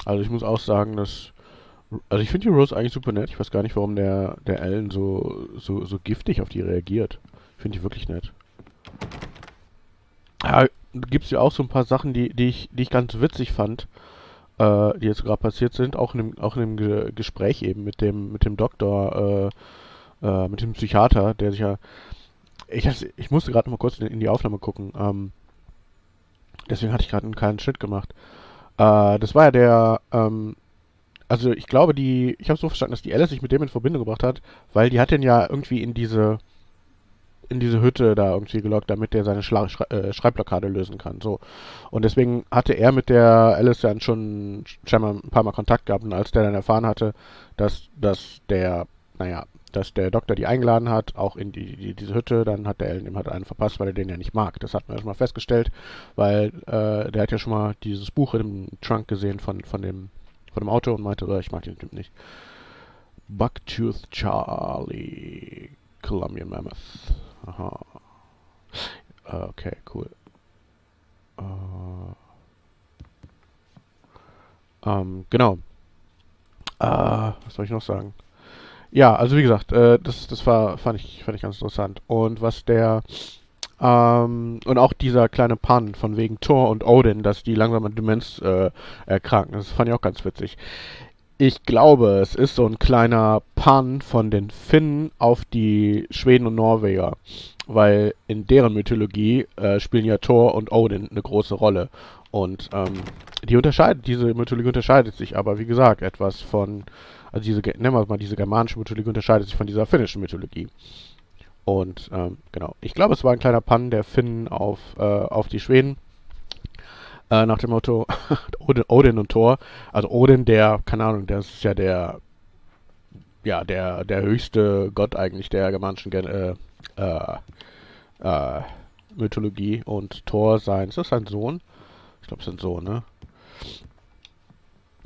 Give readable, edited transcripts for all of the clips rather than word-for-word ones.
Also ich muss auch sagen, dass... Also ich finde die Rose eigentlich super nett. Ich weiß gar nicht, warum der Alan so giftig auf die reagiert. Ich finde die wirklich nett. Ja, gibt es ja auch so ein paar Sachen, die ich ganz witzig fand, die jetzt gerade passiert sind, auch in dem Gespräch eben mit dem Doktor, mit dem Psychiater, der sich ja... Ich musste gerade noch mal kurz in die Aufnahme gucken, deswegen hatte ich gerade einen kleinen Schnitt gemacht. Das war ja also ich glaube, ich habe so verstanden, dass die Alice sich mit dem in Verbindung gebracht hat, weil die hat den ja irgendwie in diese Hütte da irgendwie gelockt, damit der seine Schreibblockade lösen kann. So. Und deswegen hatte er mit der Alice dann schon scheinbar ein paar Mal Kontakt gehabt. Und als der dann erfahren hatte, dass der Doktor die eingeladen hat, auch in diese Hütte, dann hat der Alan ihm halt einen verpasst, weil er den ja nicht mag. Das hat man ja schon mal festgestellt, weil der hat ja schon mal dieses Buch in dem Trunk gesehen von dem Auto und meinte, ich mag den Typ nicht. Bucktooth Charlie, Colombian Mammoth. Aha. Okay, cool. Genau. Was soll ich noch sagen? Ja, also wie gesagt, fand ich ganz interessant. Und auch dieser kleine Pun von wegen Thor und Odin, dass die langsam an Demenz erkranken, das fand ich auch ganz witzig. Ich glaube, es ist so ein kleiner Pun von den Finnen auf die Schweden und Norweger, weil in deren Mythologie spielen ja Thor und Odin eine große Rolle. Und diese Mythologie unterscheidet sich aber, wie gesagt, etwas also nennen wir es mal, diese germanische Mythologie unterscheidet sich von dieser finnischen Mythologie. Und genau, ich glaube, es war ein kleiner Pun der Finnen auf die Schweden. Nach dem Motto Odin und Thor. Also Odin, keine Ahnung, das ist ja der höchste Gott eigentlich der germanischen äh, äh, Mythologie. Und Thor ist das sein Sohn? Ich glaube, es ist ein Sohn, ne?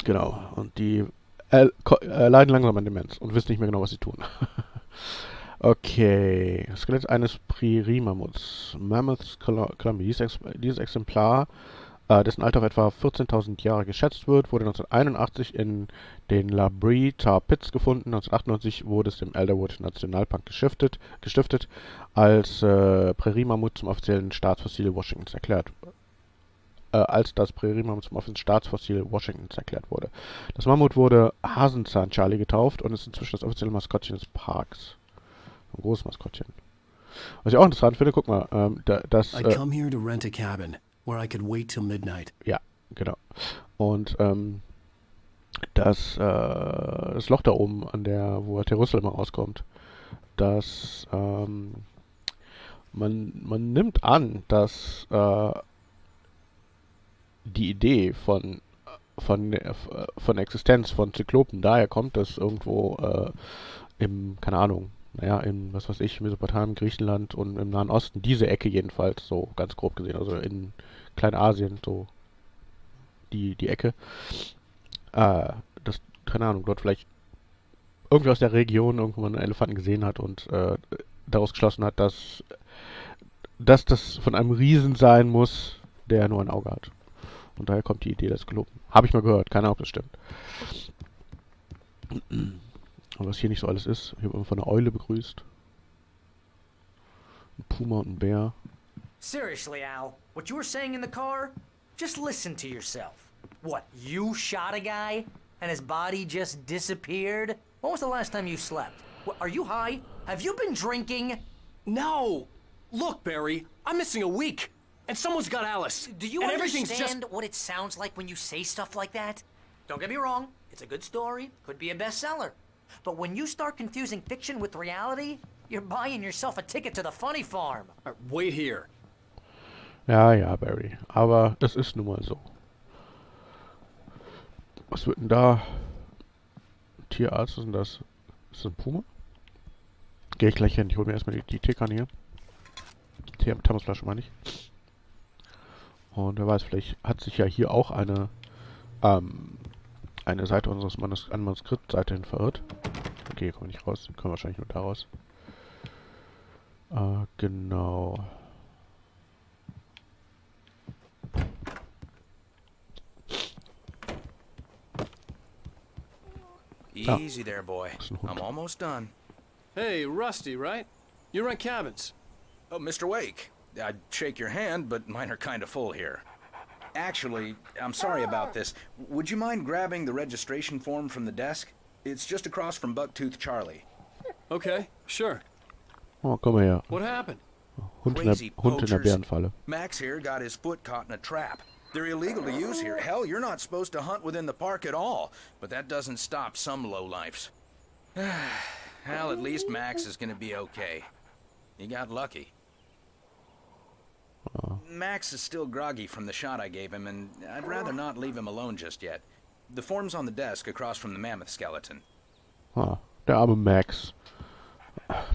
Genau. Und die leiden langsam an Demenz und wissen nicht mehr genau, was sie tun. Okay. Skelett eines Prärie-Mammuts. Mammoths Columbia. Dieses Exemplar, dessen Alter auf etwa 14.000 Jahre geschätzt wird, wurde 1981 in den La Brie Tar Pits gefunden. 1998 wurde es im Elderwood Nationalpark gestiftet, als Prärie-Mammut zum offiziellen Staatsfossil Washingtons als das Prärie-Mammut zum offiziellen Staatsfossil Washingtons erklärt wurde. Das Mammut wurde Hasenzahn-Charlie getauft und ist inzwischen das offizielle Maskottchen des Parks. Ein großes Maskottchen. Was ich auch interessant finde, guck mal, I'd come here to rent a cabin, where I could wait till midnight. ja, genau. Und das Loch da oben, wo der Rüssel immer rauskommt, das, man nimmt an, dass die Idee von der Existenz von Zyklopen daher kommt, dass irgendwo keine Ahnung, naja, in, was weiß ich, Mesopotamien, Griechenland und im Nahen Osten, diese Ecke jedenfalls, so ganz grob gesehen, also in Kleinasien, so die Ecke, das, keine Ahnung, dort vielleicht irgendwie aus der Region irgendwo mal einen Elefanten gesehen hat und daraus geschlossen hat, dass das von einem Riesen sein muss, der nur ein Auge hat. Und daher kommt die Idee des Zyklopen. Habe ich mal gehört, keine Ahnung, ob das stimmt. Und was hier nicht so alles ist, ich habe immer von einer Eule begrüßt. Ein Puma und ein Bär. Seriously, Al, what you were saying in the car? Just listen to yourself. What, you shot a guy and his body just disappeared? When was the last time you slept? What, are you high? Have you been drinking? No! Look, Barry, I'm missing a week, and someone's got Alice. Do you and understand what it sounds like when you say stuff like that? Don't get me wrong, it's a good story, could be a bestseller. But when you start confusing fiction with reality, you're buying yourself a ticket to the funny farm. Wait here. Ja, ja, Barry. Aber das ist nun mal so. Was wird denn da? Tierarzt, was ist denn das? Ist das ein Puma? Gehe ich gleich hin. Ich hole mir erstmal die Teekanne hier. Thermosflasche meine ich. Und wer weiß, vielleicht hat sich ja hier auch eine Seite unseres Manuskriptseite hin verirrt. Okay, hier kommen wir nicht raus. Wir kommen wahrscheinlich nur da raus. Genau. Easy there, boy. Das ist ein Hund. I'm almost done. Hey, Rusty, right? You rent cabins. Oh, Mr. Wake. I'd shake your hand, but mine are kind of full here. Actually, I'm sorry about this. Would you mind grabbing the registration form from the desk? It's just across from Bucktooth Charlie. Okay, sure. Oh, komm mal her. What happened? Hund in Crazy der poachers. Bärenfalle. Max here got his foot caught in a trap. They're illegal to use here. Hell, you're not supposed to hunt within the park at all. But that doesn't stop some lowlifes. Hell, at least Max is gonna be okay. He got lucky. Max is still groggy from the shot I gave him, and I'd rather not leave him alone just yet. The form's on the desk across from the mammoth skeleton. Ah, der arme Max.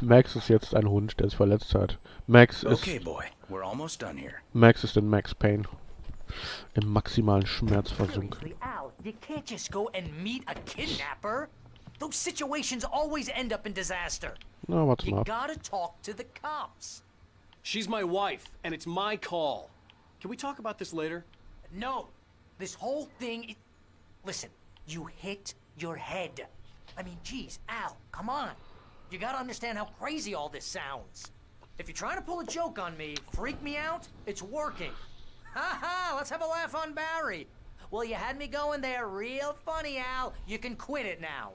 Max ist jetzt ein Hund, der sich verletzt hat. Max Okay, boy, we're almost done here. Max ist in Max Pain. Im maximalen Schmerz versunken. Seriously, Al, you can't just go and meet a kidnapper. Those situations always end up in disaster. Na, warte You mal ab. gotta talk to the cops. She's my wife, and it's my call. Can we talk about this later? No, this whole thing. Listen, you hit your head. I mean, geez, Al, come on. You gotta understand how crazy all this sounds. If you're trying to pull a joke on me, freak me out, it's working. Ha ha, let's have a laugh on Barry. Well, you had me going there real funny, Al. You can quit it now.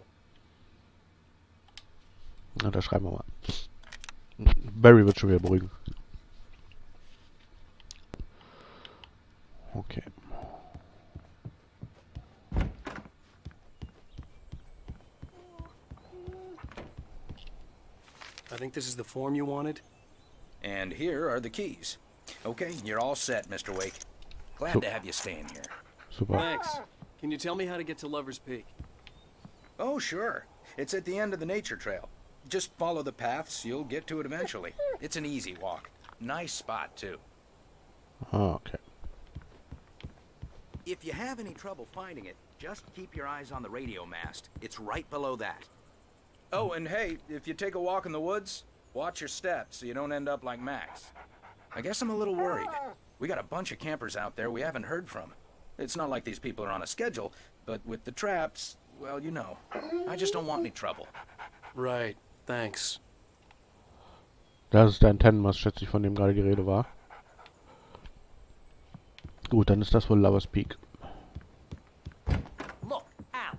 Na, da schreiben wir mal. Barry wird schon wieder beruhigen. Okay. I think this is the form you wanted. And here are the keys. Okay, you're all set, Mr. Wake. Glad to have you staying here. Super. Thanks. Can you tell me how to get to Lover's Peak? Oh, sure. It's at the end of the nature trail. Just follow the paths, you'll get to it eventually. It's an easy walk. Nice spot, too. Ah, okay. If you have any trouble finding it, just keep your eyes on the radio mast. It's right below that. Oh, and hey, if you take a walk in the woods, watch your steps so you don't end up like Max. I guess I'm a little worried. We got a bunch of campers out there we haven't heard from. It's not like these people are on a schedule, but with the traps, well, you know. I just don't want any trouble. Right, thanks. Das ist der Antennenmast, schätze ich, von dem gerade die Rede war. Gut, dann ist das wohl Lover's Peak. Look, Al,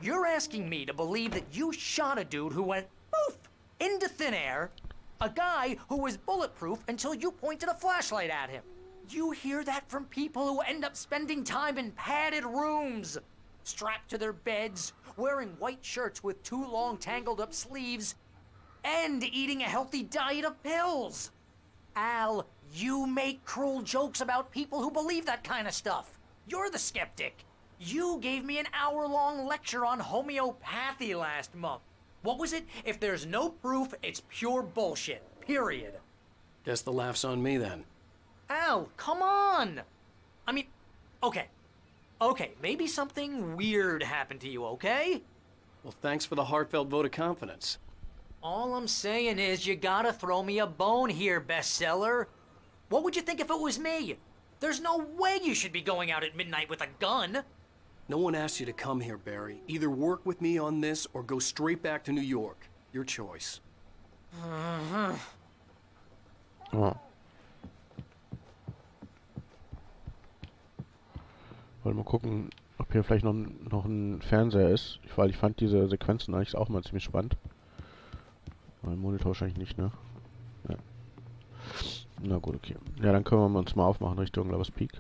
you're asking me to believe that you shot a dude who went poof into thin air, a guy who was bulletproof until you pointed a flashlight at him. You hear that from people who end up spending time in padded rooms, strapped to their beds, wearing white shirts with too long tangled up sleeves, and eating a healthy diet of pills. Al, you make cruel jokes about people who believe that kind of stuff. You're the skeptic. You gave me an hour-long lecture on homeopathy last month. What was it? If there's no proof, it's pure bullshit. Period. Guess the laugh's on me then. Al, come on! I mean, okay. Okay, maybe something weird happened to you, okay? Well, thanks for the heartfelt vote of confidence. All I'm saying is you gotta throw me a bone here, bestseller. What would you think if it was me? There's no way you should be going out at midnight with a gun. No one asked you to come here, Barry. Either work with me on this or go straight back to New York. Your choice. Oh. Wollen wir mal gucken, ob hier vielleicht noch ein Fernseher ist. Weil ich fand diese Sequenzen eigentlich auch mal ziemlich spannend. Mein Monitor wahrscheinlich nicht, ne? Ja. Na gut, okay. Ja, dann können wir uns mal aufmachen Richtung Lover's Peak.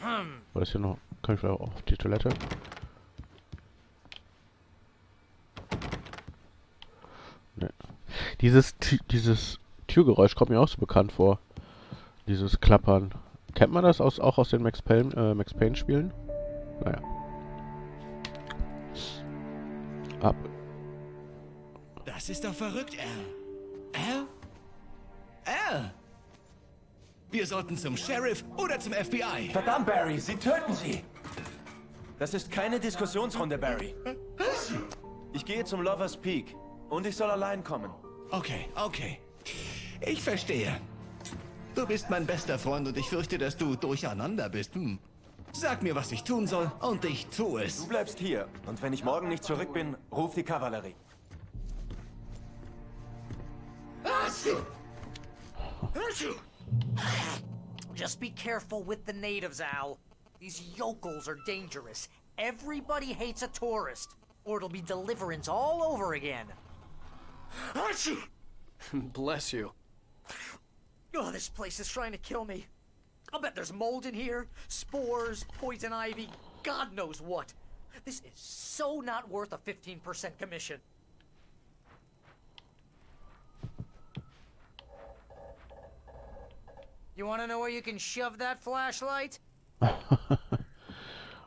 War das hier noch? Kann ich vielleicht auch auf die Toilette? Ne. Dieses Türgeräusch kommt mir auch so bekannt vor. Dieses Klappern. Kennt man das auch aus den Max Payne Spielen? Naja. Ab. Das ist doch verrückt, Al. Al! Wir sollten zum Sheriff oder zum FBI. Verdammt, Barry, sie töten sie! Das ist keine Diskussionsrunde, Barry. Ich gehe zum Lover's Peak und ich soll allein kommen. Okay. Ich verstehe. Du bist mein bester Freund und ich fürchte, dass du durcheinander bist. Sag mir, was ich tun soll, und ich tue es. Du bleibst hier. Und wenn ich morgen nicht zurück bin, ruf die Kavallerie. Just be careful with the natives, Al. These yokels are dangerous. Everybody hates a tourist, or it'll be deliverance all over again. Bless you. Oh, this place is trying to kill me. I'll bet there's mold in here, spores, poison ivy, God knows what. This is so not worth a 15% commission. You wanna know where you can shove that flashlight?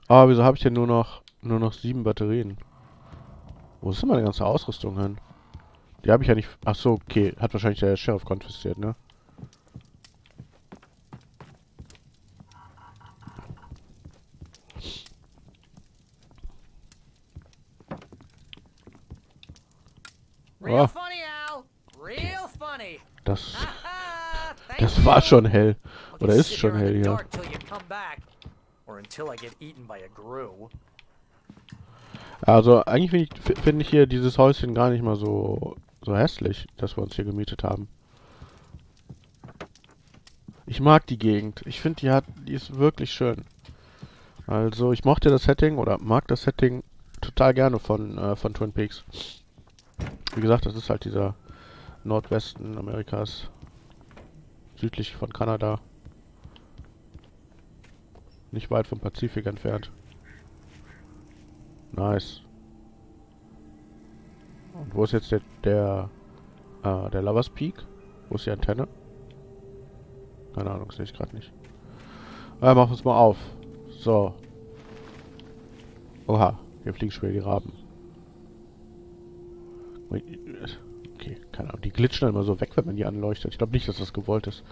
Aber wieso habe ich denn nur noch 7 Batterien? Wo ist denn meine ganze Ausrüstung hin? Die habe ich ja nicht... Ach so, okay. Hat wahrscheinlich der Sheriff konfisziert, ne? Real funny, Al. Real funny. Das Das war schon hell. Oder ist schon hell hier. Also eigentlich finde ich hier dieses Häuschen gar nicht mal so hässlich, dass wir uns hier gemietet haben. Ich mag die Gegend. Ich finde, die ist wirklich schön. Also ich mochte das Setting oder mag das Setting total gerne von Twin Peaks. Wie gesagt, das ist halt dieser Nordwesten Amerikas. Südlich von Kanada. Nicht weit vom Pazifik entfernt. Nice. Und wo ist jetzt der Lovers Peak? Wo ist die Antenne? Keine Ahnung, sehe ich gerade nicht. Ja, machen wir es mal auf. So. Oha, hier fliegen schon wieder die Raben. Okay, keine Ahnung. Die glitschen dann immer so weg, wenn man die anleuchtet. Ich glaube nicht, dass das gewollt ist.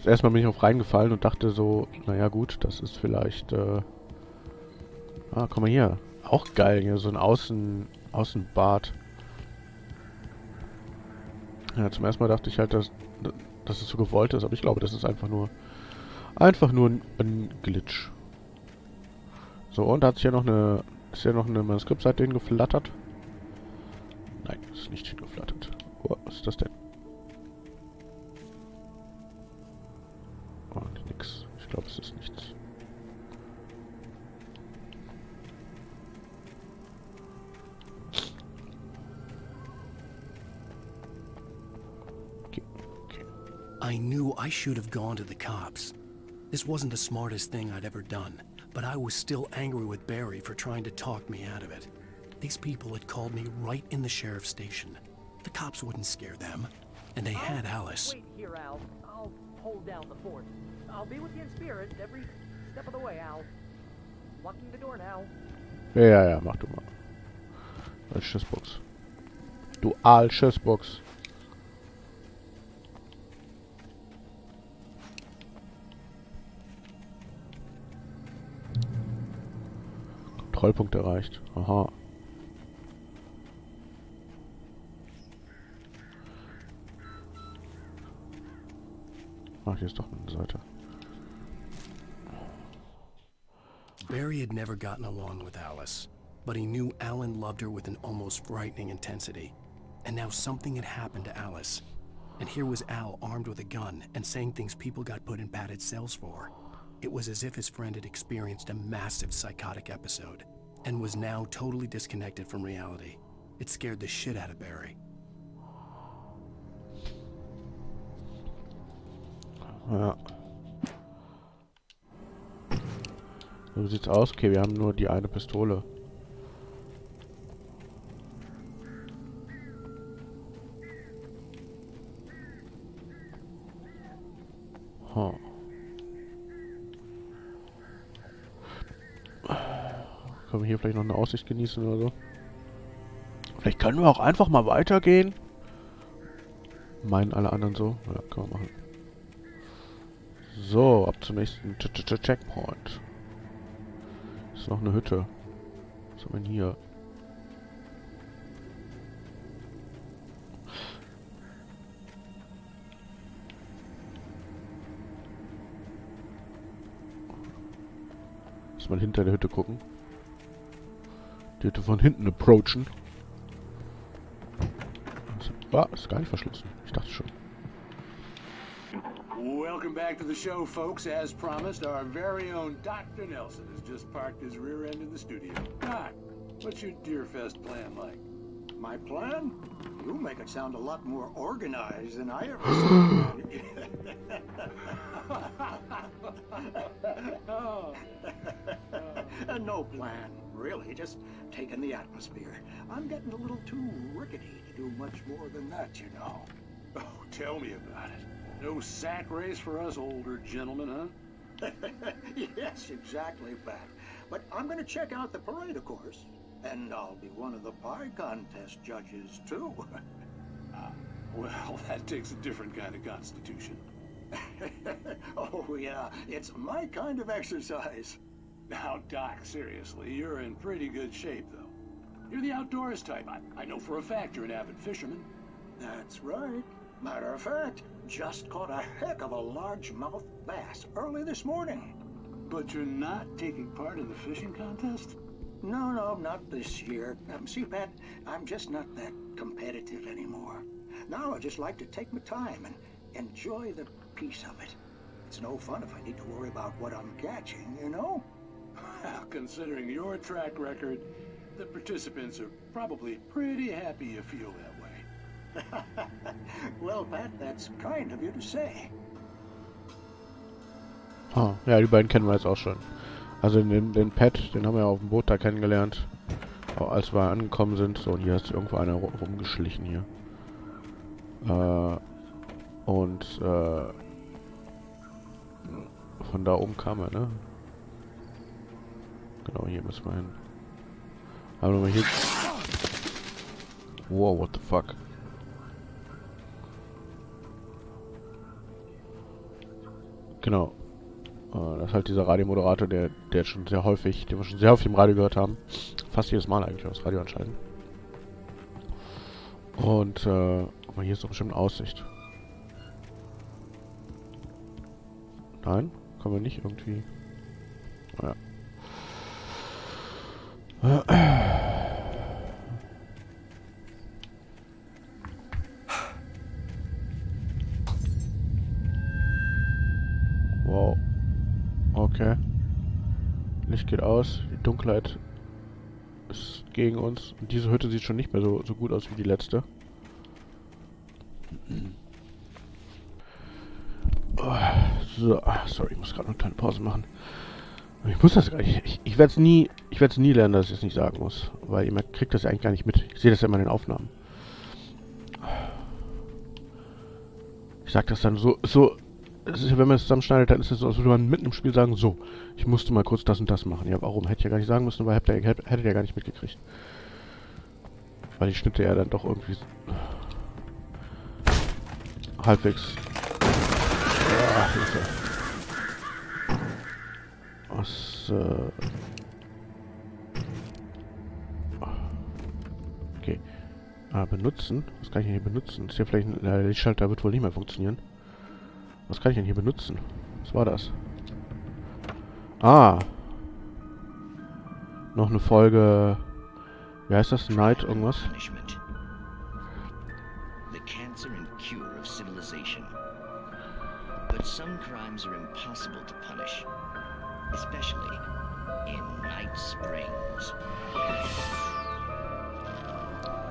Erstmal bin ich auf reingefallen und dachte so, naja gut, das ist vielleicht... guck mal hier. Auch geil, hier so ein Außenbad. Ja, zum ersten Mal dachte ich halt, dass es so gewollt ist, aber ich glaube, das ist einfach nur ein Glitch. So, und hat sich hier noch eine... Ist hier noch eine Manuskriptseite hingeflattert? Nein, ist nicht hingeflattert. Oh, was ist das denn? Oh, nix. Ich glaube, es ist nichts. Okay. I knew I should have gone to the cops. This wasn't the smartest thing I'd ever done, but I was still angry with Barry for trying to talk me out of it. These people had called me right in the sheriff's station. The cops wouldn't scare them, and they had Alice. Wait here, Al. I'll hold down the fort. I'll be with you in spirit every step of the way, Al. Locking the door now. Ja, mach du mal. Als Schussbox. Dual Schussbox. Kontrollpunkt erreicht. Aha. Ach, hier ist doch eine Seite. Barry had never gotten along with Alice, but he knew Alan loved her with an almost frightening intensity. And now something had happened to Alice. And here was Al armed with a gun and saying things people got put in padded cells for. It was as if his friend had experienced a massive psychotic episode and was now totally disconnected from reality. It scared the shit out of Barry. Ja. So sieht's aus. Okay, wir haben nur die eine Pistole. Huh. Können wir hier vielleicht noch eine Aussicht genießen oder so? Vielleicht können wir auch einfach mal weitergehen. Meinen alle anderen so? Ja, können wir machen. So, ab zum nächsten Checkpoint. Ist noch eine Hütte. Was haben wir denn hier? erstmal hinter der Hütte gucken. Die Hütte von hinten approachen. Ist gar nicht verschlossen. Ich dachte schon. Welcome back to the show, folks. As promised, our very own Dr. Nelson has just parked his rear end in the studio. Doc, what's your Deerfest plan like? My plan? You make it sound a lot more organized than I ever saw. No plan, really. Just taking the atmosphere. I'm getting a little too rickety to do much more than that, you know. Oh, tell me about it. No sack race for us older gentlemen, huh? Yes, exactly, Pat. But I'm going to check out the parade, of course. And I'll be one of the pie contest judges, too. Well, that takes a different kind of constitution. Oh, yeah. It's my kind of exercise. Now, Doc, seriously, you're in pretty good shape, though. You're the outdoors type. I know for a fact you're an avid fisherman. That's right. Matter of fact, just caught a heck of a largemouth bass early this morning. But you're not taking part in the fishing contest? No, not this year. See, Pat, I'm just not that competitive anymore. Now I just like to take my time and enjoy the peace of it. It's no fun if I need to worry about what I'm catching, you know? Well, considering your track record, the participants are probably pretty happy you feel that way. Well, Pat, that's kind of you to say. Ah, ja, die beiden kennen wir jetzt auch schon. Also den Pat, den haben wir ja auf dem Boot da kennengelernt, auch als wir angekommen sind. So, und hier ist irgendwo einer rumgeschlichen hier. Von da oben kam er, ne? Genau, hier müssen wir hin. Aber nochmal hier. Wow, what the fuck? Genau. Das ist halt dieser Radiomoderator, den wir schon sehr häufig im Radio gehört haben. Fast jedes Mal eigentlich, das Radio anschalten. Und, aber hier ist doch bestimmt eine Aussicht. Nein? Können wir nicht irgendwie... Naja. Wow. Okay. Licht geht aus. Die Dunkelheit ist gegen uns. Und diese Hütte sieht schon nicht mehr so gut aus wie die letzte. Oh, so. Sorry, ich muss gerade noch eine kleine Pause machen. Ich muss das gar nicht. Ich werde es nie lernen, dass ich es nicht sagen muss. Weil ihr kriegt das ja eigentlich gar nicht mit. Ich sehe das ja immer in den Aufnahmen. Ich sag das dann so. Das ist ja, wenn man es zusammenschneidet, dann ist es so, als würde man mitten im Spiel sagen, so, ich musste mal kurz das und das machen. Ja, warum? Hätte ich ja gar nicht sagen müssen, weil hätte ihr ja gar nicht mitgekriegt. Weil die Schnitte ja dann doch irgendwie halbwegs... Ja, Hilfe. Was, okay. Benutzen? Was kann ich denn hier benutzen? Ist hier vielleicht ein Lichtschalter, wird wohl nicht mehr funktionieren. Was kann ich denn hier benutzen? Was war das? Ah. Noch eine Folge... Wie heißt das? Night irgendwas? The cancer and cure of civilization. But some crimes are impossible to punish. Especially in Night Springs.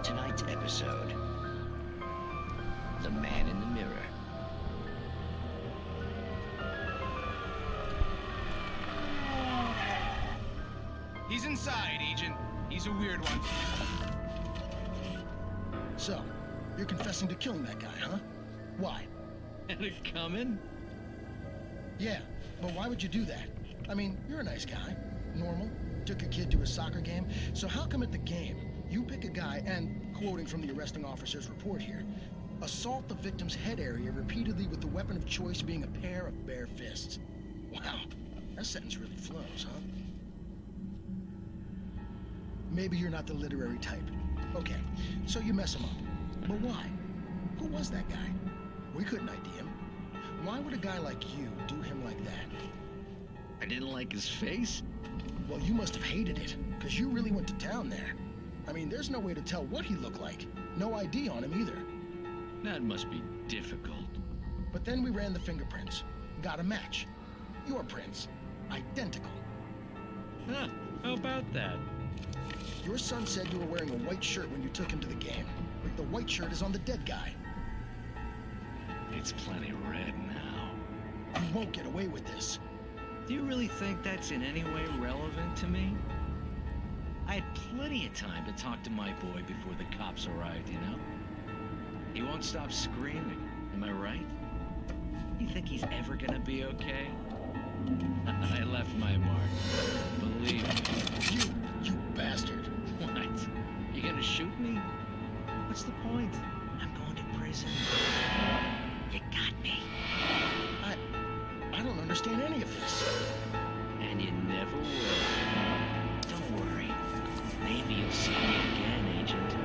Tonight's episode. The Man in the Mirror. He's inside, Agent. He's a weird one. So, you're confessing to killing that guy, huh? Why? And it coming? Yeah, but why would you do that? I mean, you're a nice guy. Normal. Took your kid to a soccer game. So how come at the game, you pick a guy and, quoting from the arresting officer's report here, assault the victim's head area repeatedly with the weapon of choice being a pair of bare fists? Wow, that sentence really flows, huh? Maybe you're not the literary type. Okay, so you mess him up. But why? Who was that guy? We couldn't ID him. Why would a guy like you do him like that? I didn't like his face? Well, you must have hated it, because you really went to town there. I mean, there's no way to tell what he looked like. No ID on him either. That must be difficult. But then we ran the fingerprints. Got a match. Your prints. Identical. Huh, how about that? Your son said you were wearing a white shirt when you took him to the game. But the white shirt is on the dead guy. It's plenty red now. You won't get away with this. Do you really think that's in any way relevant to me? I had plenty of time to talk to my boy before the cops arrived, you know? He won't stop screaming, am I right? You think he's ever gonna be okay? I left my mark. Believe me. You bastard. What? You gonna shoot me? What's the point? I'm going to prison. You got me. I don't understand any of this. And you never will. Don't worry. Maybe you'll see me again, Agent.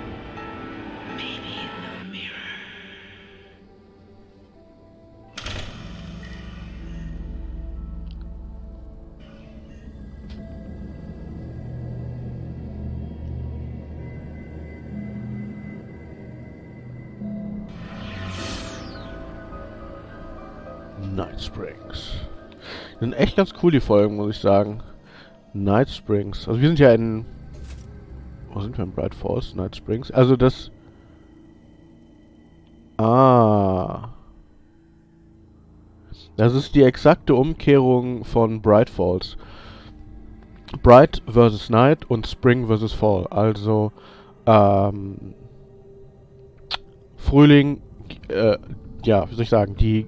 Maybe in the mirror. Night Springs. Sind echt ganz cool, die Folgen, muss ich sagen. Night Springs. Also wir sind ja in... Wo sind wir? In Bright Falls? Night Springs. Also das... Ah. Das ist die exakte Umkehrung von Bright Falls. Bright versus Night und Spring versus Fall. Also, Frühling, ja, wie soll ich sagen, die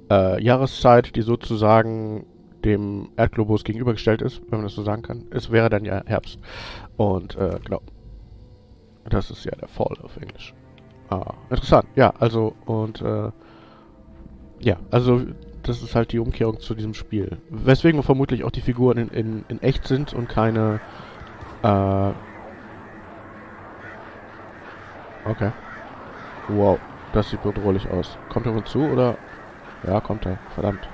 Jahreszeit, die sozusagen dem Erdglobus gegenübergestellt ist, wenn man das so sagen kann. Es wäre dann ja Herbst. Und genau. Das ist ja der Fall auf Englisch. Ah, interessant. Ja, also und ja, also das ist halt die Umkehrung zu diesem Spiel. Weswegen wir vermutlich auch die Figuren in echt sind und keine okay. Wow, das sieht bedrohlich aus. Kommt er auf uns zu, oder? Ja, kommt er. Verdammt.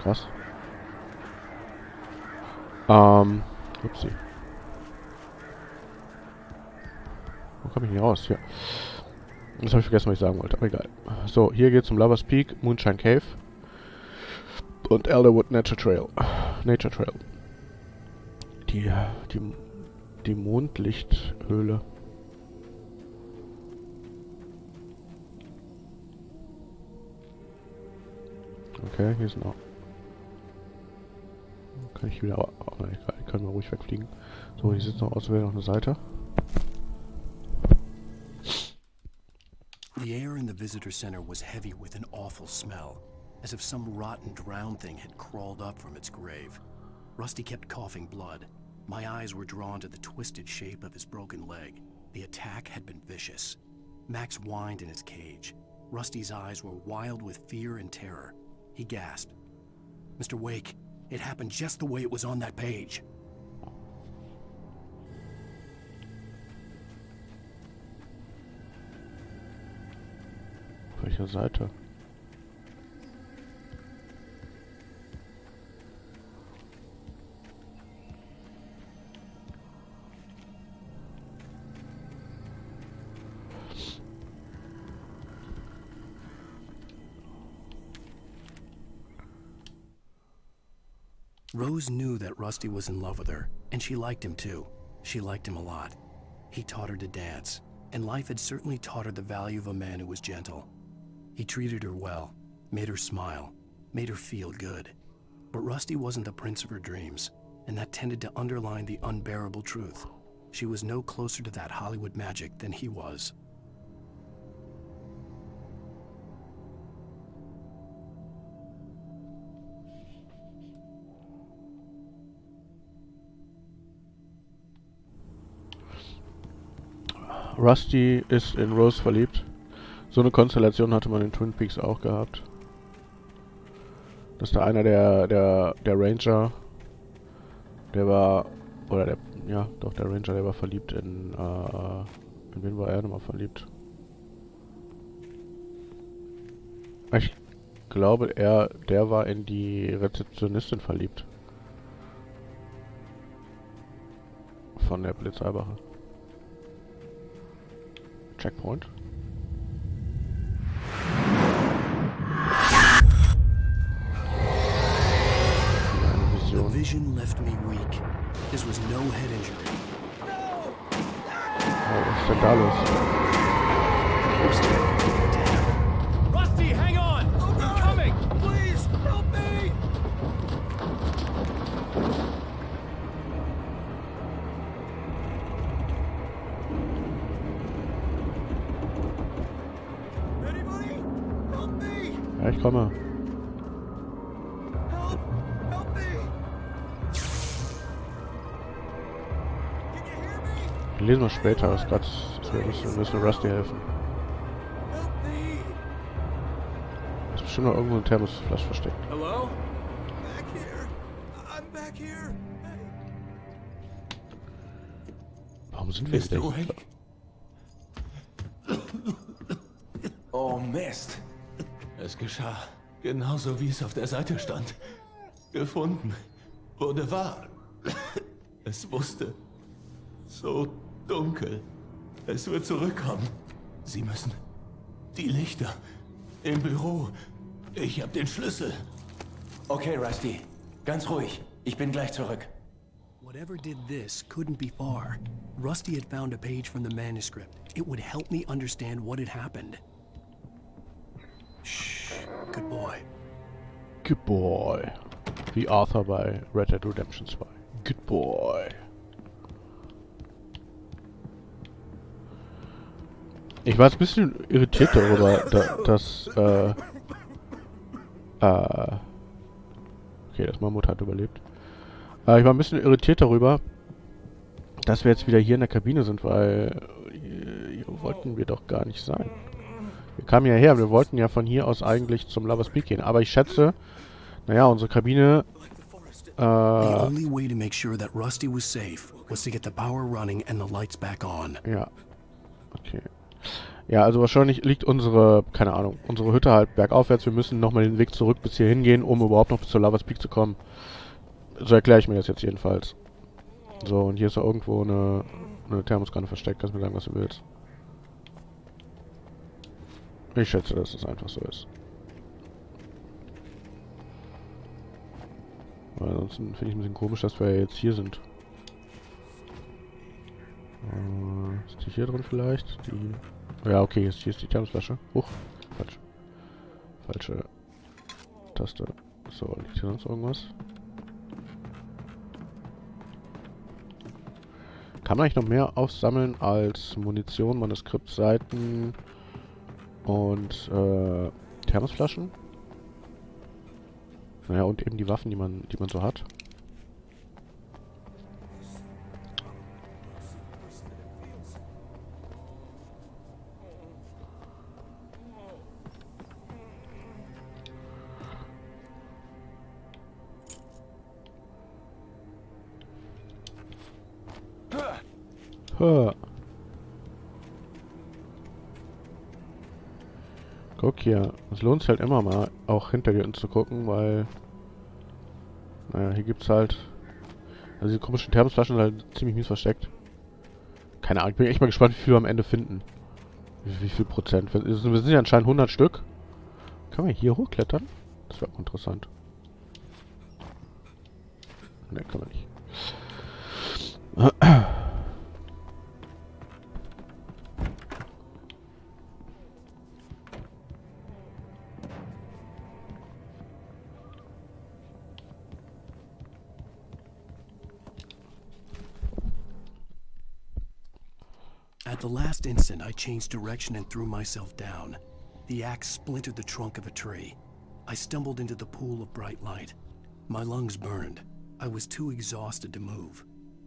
Krass. Upsi. Wo komme ich hier raus? Hier. Das habe ich vergessen, was ich sagen wollte, aber egal. So, hier geht's zum Lovers Peak, Moonshine Cave und Elderwood Nature Trail. Nature Trail. Die Mondlichthöhle. Okay, hier sind auch. Kann ich wieder. Oh nein, egal, können wir ruhig wegfliegen. So, hier sitzt noch außerdem noch eine Seite. The air in the visitor center was heavy with an awful smell, as if some rotten drowned thing had crawled up from its grave. Rusty kept coughing blood. My eyes were drawn to the twisted shape of his broken leg. The attack had been vicious. Max whined in his cage. Rusty's eyes were wild with fear and terror. He gasped. Mr. Wake, it happened just the way it was on that page. Auf welcher Seite? Rose knew that Rusty was in love with her, and she liked him too. She liked him a lot. He taught her to dance, and life had certainly taught her the value of a man who was gentle. He treated her well, made her smile, made her feel good. But Rusty wasn't the prince of her dreams, and that tended to underline the unbearable truth. She was no closer to that Hollywood magic than he was. Rusty ist in Rose verliebt. So eine Konstellation hatte man in Twin Peaks auch gehabt. Dass da einer der Ranger, der war, oder der, ja, doch der Ranger, der war verliebt in wen war er nochmal verliebt? glaube, der war in die Rezeptionistin verliebt. Von der Polizeiwache. Checkpoint. The vision left me weak. This was no head injury. Oh, was ist denn da los? Rusty, hang on! I'm coming! Please, help me! Anybody? Help me! Ja, ich komme. Help! Help me! Can you hear me? Lesen wir später. Das ist grad, wir müssen Rusty helfen. Help me! Ist bestimmt noch irgendwo eine Thermosflasche versteckt. Hello? Back here. I'm back here. Hey. Warum sind wir Bist wieder du hier? weg? Oh Mist. Es geschah genauso, wie es auf der Seite stand. Gefunden. Wurde wahr. Es wusste. So dunkel. Es wird zurückkommen. Sie müssen. Die Lichter. Im Büro. Ich hab den Schlüssel. Okay, Rusty. Ganz ruhig. Ich bin gleich zurück. Whatever did this couldn't be far. Rusty had found a page from the manuscript. It would help me understand what had happened. Shh. Good boy. Good boy. Wie Arthur bei Red Dead Redemption 2. Good boy. Ich war jetzt ein bisschen irritiert darüber, dass, okay, das Mammut hat überlebt. Ich war ein bisschen irritiert darüber, dass wir jetzt wieder hier in der Kabine sind, weil hier wollten wir doch gar nicht sein. Wir kamen ja her, wir wollten ja von hier aus eigentlich zum Lover's Peak gehen, aber ich schätze, naja, unsere Kabine, The only way to make sure that Rusty was safe was to get the power running and the lights back on. ja, okay. Ja, also wahrscheinlich liegt unsere, keine Ahnung, unsere Hütte halt bergaufwärts. Wir müssen nochmal den Weg zurück bis hier hingehen, um überhaupt noch bis zur Lover's Peak zu kommen. So erkläre ich mir das jetzt jedenfalls. So, und hier ist ja irgendwo eine Thermoskanne versteckt. Kannst du mir sagen, was du willst? Ich schätze, dass es einfach so ist. Weil ansonsten finde ich es ein bisschen komisch, dass wir jetzt hier sind. Ist die hier drin vielleicht? Die. Ja, okay, hier ist die Thermosflasche. Huch, falsch. Falsche Taste. So, liegt hier sonst irgendwas? Kann man eigentlich noch mehr aufsammeln als Munition, Manuskriptseiten und Thermosflaschen? Naja, und eben die Waffen, die man so hat. Guck hier, es lohnt sich halt immer mal, auch hinter dir zu gucken, weil, naja, hier gibt's halt, also diese komischen Thermosflaschen sind halt ziemlich mies versteckt. Keine Ahnung, ich bin echt mal gespannt, wie viel wir am Ende finden. Wie viel Prozent? Wir sind ja anscheinend 100 Stück. Kann man hier hochklettern? Das wäre auch interessant. Ne, kann man nicht. At the last instant, I changed direction and threw myself down. The axe splintered the trunk of a tree. I stumbled into the pool of bright light. My lungs burned. I was too exhausted to move.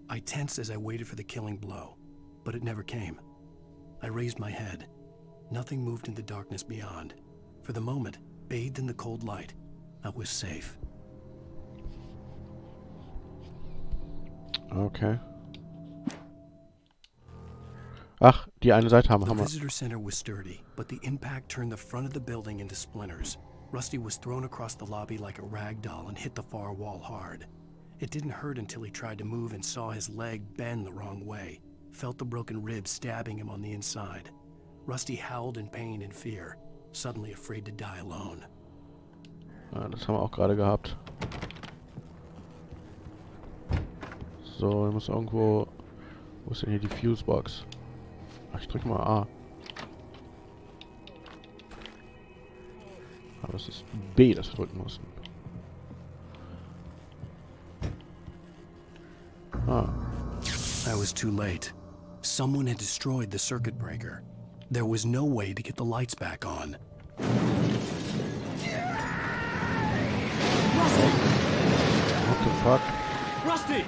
I tensed as I waited for the killing blow, but it never came. I raised my head. Nothing moved in the darkness beyond. For the moment, bathed in the cold light, I was safe. Okay. Ach, die eine Seite haben The wir. visitor center was sturdy, but the impact turned the front of the building into splinters. Rusty was thrown across the lobby like a rag doll and hit the far wall hard. It didn't hurt until he tried to move and saw his leg bend the wrong way, felt the broken rib stabbing him on the inside. Rusty howled in pain and fear, suddenly afraid to die alone. Ja, das haben wir auch gerade gehabt. So, hier muss irgendwo... Wo ist denn hier die Fusebox? Ach, ich drück mal A. Aber es ist B, das wir drücken mussten. Ah. I was too late. Someone had destroyed the circuit breaker. There was no way to get the lights back on. What the fuck? Rusty!